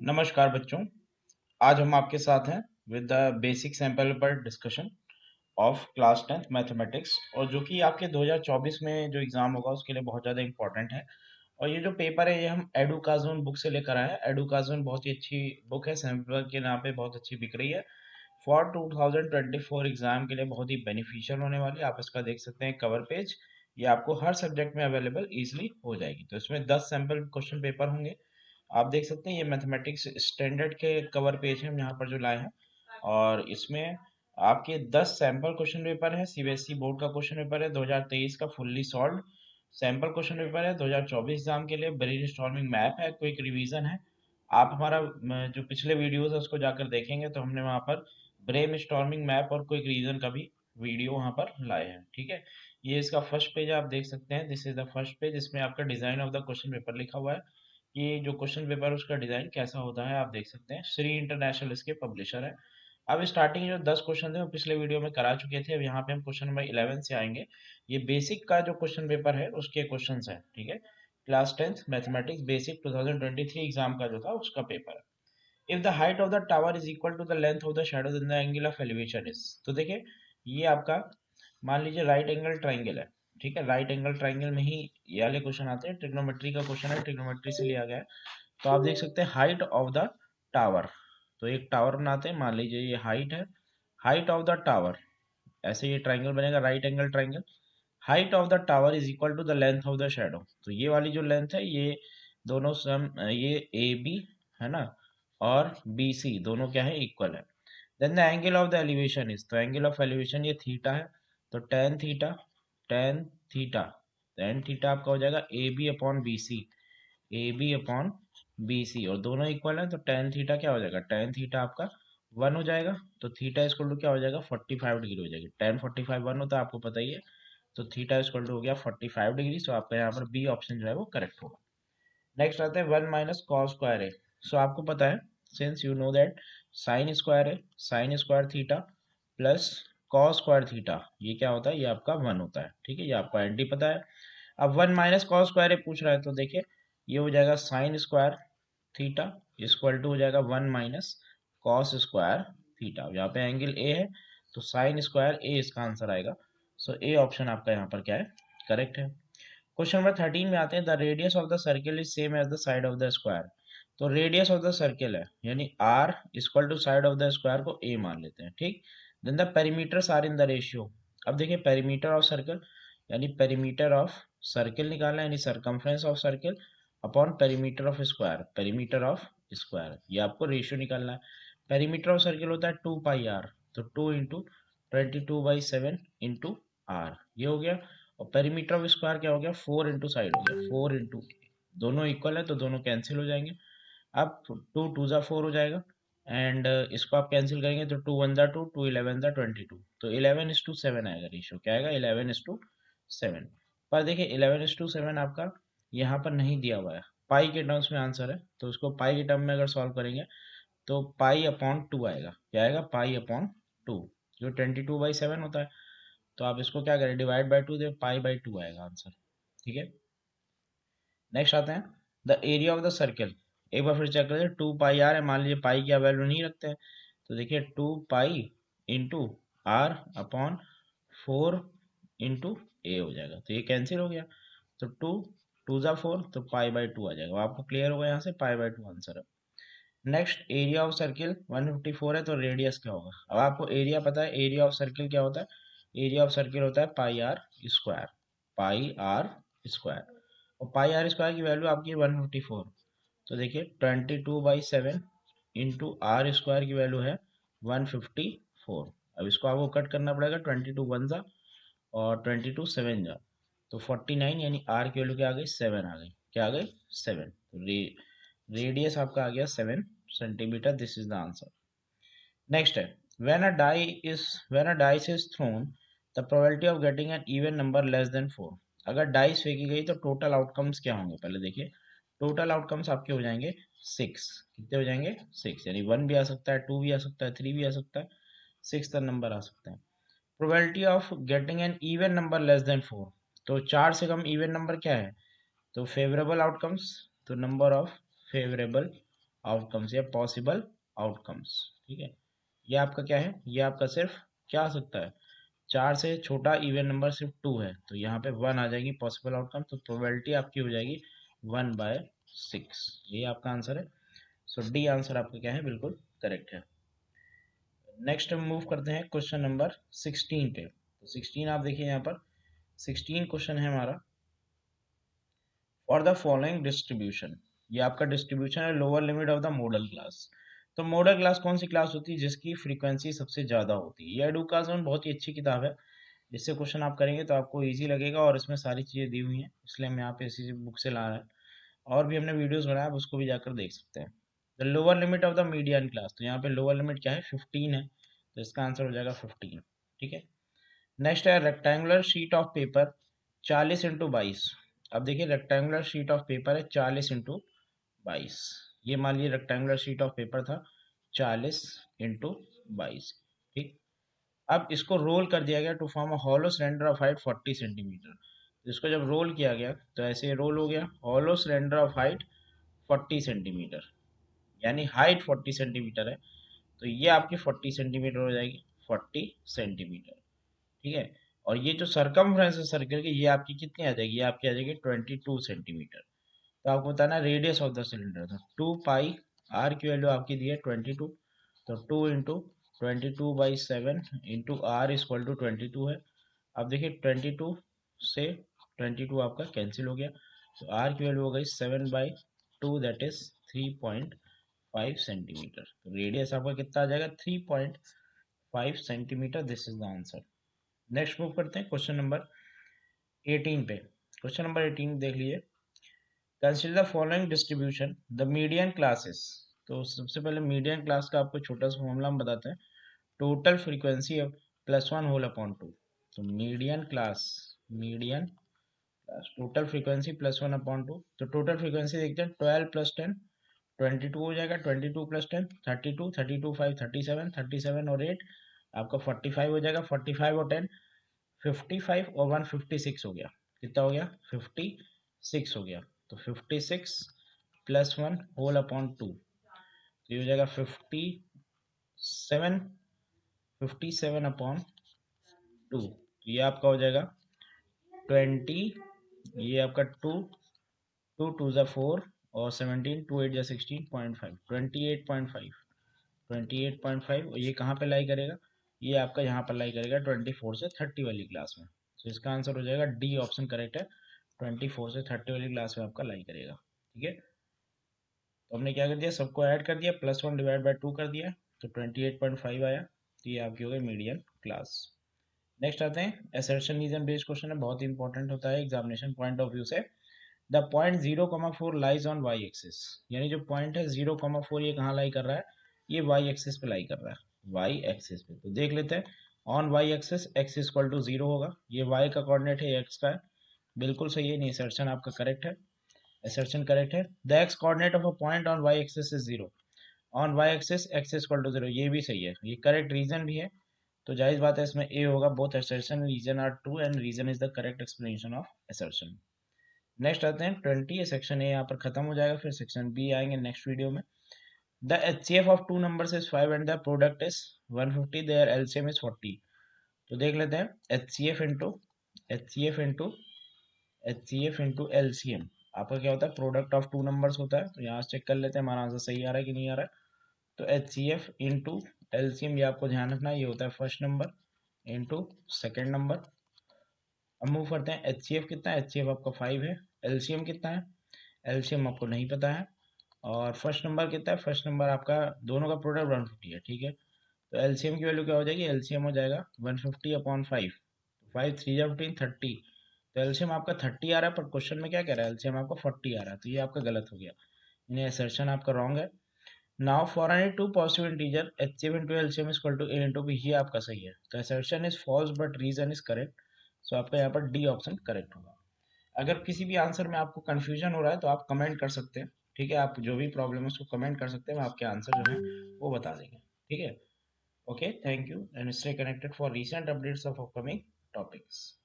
नमस्कार बच्चों। आज हम आपके साथ हैं विद द बेसिक सैंपल पर discussion of class 10th mathematics, और जो कि आपके 2024 में जो एग्जाम होगा उसके लिए बहुत ज़्यादा इंपॉर्टेंट है। और ये जो पेपर है ये हम एडुकाज़ून बुक से लेकर आए हैं। एडुकाज़ून बहुत ही अच्छी बुक है, सैंपल के नाम पे बहुत अच्छी बिक रही है। फॉर 2024 एग्जाम के लिए बहुत ही बेनिफिशियल होने वाली है। आप इसका देख सकते हैं कवर पेज, ये आपको हर सब्जेक्ट में अवेलेबल इजीली हो जाएगी। तो इसमें 10 सैंपल क्वेश्चन पेपर होंगे। आप देख सकते हैं ये मैथमेटिक्स स्टैंडर्ड के कवर पेज है हम यहाँ पर जो लाए हैं, और इसमें आपके 10 सैंपल क्वेश्चन पेपर है। सीबीएसई बोर्ड का क्वेश्चन पेपर है 2023 का, fully solved sample question paper है। 2024 एग्जाम के लिए ब्रेन स्टॉर्मिंग मैप है, क्विक रिवीजन है। आप हमारा जो पिछले वीडियोस है उसको जाकर देखेंगे तो हमने वहाँ पर ब्रेन स्टॉर्मिंग मैप और क्विक रिवीजन का भी वीडियो वहाँ पर लाए हैं। ठीक है, ये इसका फर्स्ट पेज आप देख सकते हैं। This is the first page, इसमें आपका design of the question paper लिखा हुआ है। ये जो क्वेश्चन पेपर उसका डिजाइन कैसा होता है आप देख सकते हैं। श्री इंटरनेशनल इसके पब्लिशर है। अब स्टार्टिंग जो 10 क्वेश्चन थे वो पिछले वीडियो में करा चुके थे। अब यहाँ पे हम क्वेश्चन नंबर 11 से आएंगे। ये बेसिक का जो क्वेश्चन पेपर है उसके क्वेश्चंस हैं। ठीक है, class 10th mathematics basic 2023 exam का जो था उसका पेपर है। If the height of the tower is equal to the length of the shadow then the angle of elevation is. तो देखिए ये आपका मान लीजिए राइट एंगल ट्राइंगल है। ठीक है, राइट एंगल ट्राइंगल में ही ये वाले क्वेश्चन आते हैं। ट्रिग्नोमेट्री का क्वेश्चन है, ट्रिग्नोमेट्री से लिया गया है। तो आप देख सकते हैं हाइट ऑफ द टावर। तो एक टावर बनाते हैं, मान लीजिए ये हाइट है। हाइट ऑफ द टावर, ऐसे ये ट्राइंगल बनेगा right angle triangle. Height of the tower is equal to the length of the shadow. तो ये वाली जो लेंथ है ये दोनों सम, ये ए बी है ना, और बी सी दोनों क्या है, इक्वल है। Then the angle of the elevation is, तो एंगल ऑफ एलिवेशन ये थीटा है। तो tan theta, tan theta, tan theta आपका हो जाएगा A B upon B C, A B upon B C, और दोनों इक्वल है। तो टेन थीटा क्या हो जाएगा, टेन थीटा आपका वन हो जाएगा। तो थीटा इक्वल टू क्या हो जाएगा, 45 डिग्री हो जाएगी। टेन 45 वन होता है आपको पता ही है। तो थीटा इक्वल टू हो गया 45 डिग्री। सो आपका यहाँ पर बी ऑप्शन जो है वो करेक्ट होगा। नेक्स्ट आता है वन माइनस कॉस स्क्वायर है। सो आपको पता है, since you know that sine square है, sine square theta plus cos square theta, ये क्या होता है, ये आपका वन होता है। ठीक है, ये आपको एंटी पता है। अब वन माइनस कॉस स्क्वायर पूछ रहा है तो देखिए ये हो जाएगा sine square theta equal to हो जाएगा one minus cos square theta. यहाँ पे एंगल ए है तो साइन स्क्वायर ए इसका आंसर आएगा। सो ए ऑप्शन आपका यहाँ पर क्या है, करेक्ट है। क्वेश्चन नंबर 13 में आते हैं, the radius of the circle is same as the side of the square. तो रेडियस ऑफ द सर्किल है यानी r equal to side of the square को ए मान लेते हैं। ठीक, then the perimeters are in the ratio. अब देखिए पेरीमीटर ऑफ सर्कल यानी पेरीमीटर ऑफ सर्किल निकालना है, यानी circumference of circle upon perimeter of square, perimeter of square, ये आपको रेशियो निकालना है। पेरीमीटर ऑफ सर्किल होता है टू पाई आर, तो टू इंटू 22/7 इंटू आर, ये हो गया। और पेरीमीटर ऑफ स्क्वायर क्या हो गया, फोर इंटू साइड हो गया, फोर इंटू, दोनों इक्वल है तो दोनों कैंसिल हो जाएंगे। अब टू टू ज़ा फोर हो जाएगा, एंड इसको आप कैंसिल करेंगे तो टू वन ज़ा टू, टू इलेवन ज़ा 22, तो 11:7 आएगा रेशियो। क्या आएगा, 11:7। पर देखिए 11:7 आपका यहाँ पर नहीं दिया हुआ है, पाई के टर्म्स में आंसर है। तो उसको पाई के टर्म में अगर सॉल्व करेंगे तो पाई अपॉन टू आएगा। क्या आएगा, पाई अपॉन टू, जो 22/7 होता है। तो आप इसको क्या करें, divide by two they, pi by two आएगा आंसर। ठीक है, नेक्स्ट आते हैं the area of the circle. एक बार फिर चेक करिए, टू पाई आर है, मान लीजिए पाई की वैल्यू नहीं रखते हैं तो देखिए two pi into r upon four into a हो जाएगा, तो ये कैंसिल हो गया। तो टू टू ज़ा फोर, तो पाई बाई टू आ जाएगा। आपको क्लियर होगा यहाँ से, पाई बाई टू आंसर है। नेक्स्ट एरिया ऑफ सर्किल 154 है, तो रेडियस क्या होगा। अब आपको एरिया पता है, एरिया ऑफ सर्किल क्या होता है, एरिया ऑफ सर्किल होता है pi r square, pi r square. और पाई आर स्क्वायर की वैल्यू आपकी 154। तो देखिए 22/7 इंटू आर स्क्वायर की वैल्यू है 154। अब इसको आपको कट करना पड़ेगा, 22 वन जा और 22 सेवन जा, तो 49, यानी आर की वैल्यू क्या आ गई, सेवन आ गई। क्या आ गई, सेवन। तो रेडियस आपका आ गया 7 centimetre. This is the answer. Next है, when a dice is thrown the probability of getting an even number less than 4। अगर डाइस फेंकी गई तो टोटल आउटकम्स क्या होंगे, पहले देखिए। टोटल आउटकम्स आपके हो जाएंगे सिक्स। कितने हो जाएंगे, सिक्स, यानी वन भी आ सकता है, टू भी आ सकता है, थ्री भी आ सकता है, सिक्स तक नंबर आ सकता है। Probability of getting an even number less than 4, तो चार से कम इवन नंबर क्या है, तो फेवरेबल आउटकम्स, तो नंबर ऑफ फेवरेबल आउटकम्स या पॉसिबल आउटकम्स। ठीक है, ये आपका क्या है, ये आपका सिर्फ क्या आ सकता है, 4 से छोटा इवन नंबर सिर्फ 2 है, तो यहाँ पे 1 आ जाएगी पॉसिबल आउटकम, तो प्रोबेबिलिटी आपकी हो जाएगी 1/6। ये आपका आंसर है। सो डी आंसर आपका क्या है, बिल्कुल करेक्ट है। नेक्स्ट हम मूव करते हैं क्वेश्चन नंबर 16 पे। तो 16 आप देखिए यहाँ पर 16 क्वेश्चन है हमारा, फॉर द फॉलोइंग डिस्ट्रीब्यूशन। ये आपका डिस्ट्रीब्यूशन है lower limit of the model class. तो मॉडल क्लास कौन सी क्लास होती है जिसकी फ्रीक्वेंसी सबसे ज्यादा होती है। ये एडुकाज़ोन बहुत ही अच्छी किताब है, इससे क्वेश्चन आप करेंगे तो आपको इजी लगेगा, और इसमें सारी चीजें दी हुई हैं, इसलिए हम यहाँ पे इसी बुक से ला रहे हैं। और भी हमने वीडियोस बनाया, आप उसको भी जाकर देख सकते हैं। The lower limit of the median class, तो यहाँ पे लोअर लिमिट क्या है, 15 है, तो इसका आंसर हो जाएगा 15। ठीक है, नेक्स्ट है rectangular sheet of paper 40x22। अब देखिए रेक्टेंगुलर शीट ऑफ पेपर है 40x22। ये मान लीजिए रेक्टेंगुलर शीट ऑफ पेपर था 40x22। ठीक, अब इसको रोल कर दिया गया to form a hollow cylinder of height 40 centimetre. इसको जब रोल किया गया तो ऐसे रोल हो गया, hollow cylinder of height 40 centimetre, यानी हाइट 40 सेंटीमीटर है, तो ये आपकी 40 सेंटीमीटर हो जाएगी, 40 सेंटीमीटर। ठीक है, और ये जो सरकमफ्रेंस है सर्कल की, ये आपकी कितनी आ जाएगी, ये आपकी आ जाएगी 22 सेंटीमीटर। तो आपको बताना रेडियस ऑफ द सिलेंडर था 2 पाई, आर की वैल्यू आपकी दी है 22, तो 2 into 22/7 into r equal to 22 है। अब देखिए 22 से 22 आपका कैंसिल हो गया, तो आर की वैल्यू हो गई 7/2, दैट इज 3.5 सेंटीमीटर। तो रेडियस आपका कितना आ जाएगा, 3.5 centimetre. This is the answer. Next move करते हैं क्वेश्चन नंबर 18 पे। क्वेश्चन नंबर 18 देख लीजिए, consider the following distribution the median classes. तो सबसे पहले मीडियन क्लास का आपको छोटा सा फॉर्मूला हम बताते हैं, total frequency of +1 whole upon 2। तो median class total frequency +1 upon 2, तो टोटल फ्रीक्वेंसी देखते हैं 12 + 10 22 हो जाएगा, 22 + 10 32, 32 5 37, 37 और 8 आपका 45 हो जाएगा, 45 और 10 55 और 1 56 हो गया। कितना हो गया, 56 हो गया। तो 56 + 1 होल अपॉन 2, तो ये हो जाएगा 57 अपॉन 2, तो ये आपका हो जाएगा 20, ये आपका 2 2 2 ज़ा 4 और 17 2 8 ज़ा 16.5 28.5 28.5। और ये कहाँ पे लाई करेगा, ये आपका यहाँ पर लाई करेगा 24 से 30 वाली क्लास में। तो इसका आंसर हो जाएगा डी ऑप्शन करेक्ट है, 24 से 30 वाली क्लास में आपका लाई करेगा। ठीक है, तो हमने क्या कर दिया, सबको ऐड कर दिया, +1 डिवाइड बाई 2 कर दिया, तो 28.5 आया। तो ये आपकी हो गई मीडियन क्लास। नेक्स्ट आते हैं असर्शन रीजन बेस्ड क्वेश्चन है, बहुत इंपॉर्टेंट होता है एग्जामिनेशन पॉइंट ऑफ व्यू से। The point 0,4 lies on y axis, यानी जो पॉइंट है 0,4 ये कहाँ लाई कर रहा है, ये वाई एक्सिस पे लाई कर रहा है, वाई एक्सिस पे। तो देख लेते हैं, on y axis x equal to 0 होगा, ये वाई का कोऑर्डिनेट है, एक्स का है, बिल्कुल सही है, नहीं असर्शन आपका करेक्ट है, assertion correct है। The x coordinate of a point on y axis is 0, on y axis x equal to 0, ये भी सही है, ये करेक्ट रीजन भी है, तो जाहिर बात है इसमें ए होगा। Both assertion reason are true and reason is the correct explanation of assertion। Next आते हैं 20, सेक्शन ए यहाँ पर खत्म हो जाएगा, फिर सेक्शन बी आएंगे नेक्स्ट वीडियो में। The HCF of two numbers is 5 and the product is 150, their LCM is 40। तो देख लेते हैं H C F into LCM, आपका क्या होता है, प्रोडक्ट ऑफ टू नंबर्स होता है। तो यहाँ से चेक कर लेते हैं हमारा आंसर सही आ रहा है कि नहीं आ रहा है। तो HCF इंटू LCM, ये आपको ध्यान रखना है, ये होता है first number into second number. अब मूव करते हैं, HCF कितना है, HCF आपका 5 है, LCM कितना है, LCM आपको नहीं पता है, और फर्स्ट नंबर कितना है, फर्स्ट नंबर आपका दोनों का प्रोडक्ट 150 है। ठीक है, तो LCM की वैल्यू क्या हो जाएगी, LCM हो जाएगा 150 अपॉन 5, 5 3 जा 15 30, तो एलसीएम आपका 30 आ रहा है, पर क्वेश्चन में क्या कह रहा है, एलसीएम आपका 40 आ रहा है, तो ये आपका गलत हो गया, यानी असर्शन आपका रॉन्ग है। Now for any two positive integer HCF into LCM is equal to a into b, ये आपका सही है, तो assertion is false but reason is correct. So आपका यहाँ पर डी ऑप्शन करेक्ट होगा। अगर किसी भी आंसर में आपको कंफ्यूजन हो रहा है तो आप कमेंट कर सकते हैं। ठीक है, आप जो भी प्रॉब्लम है उसको कमेंट कर सकते हैं, हम आपके आंसर जो है वो बता देंगे। ठीक है, okay, thank you and stay connected for recent updates of upcoming topics.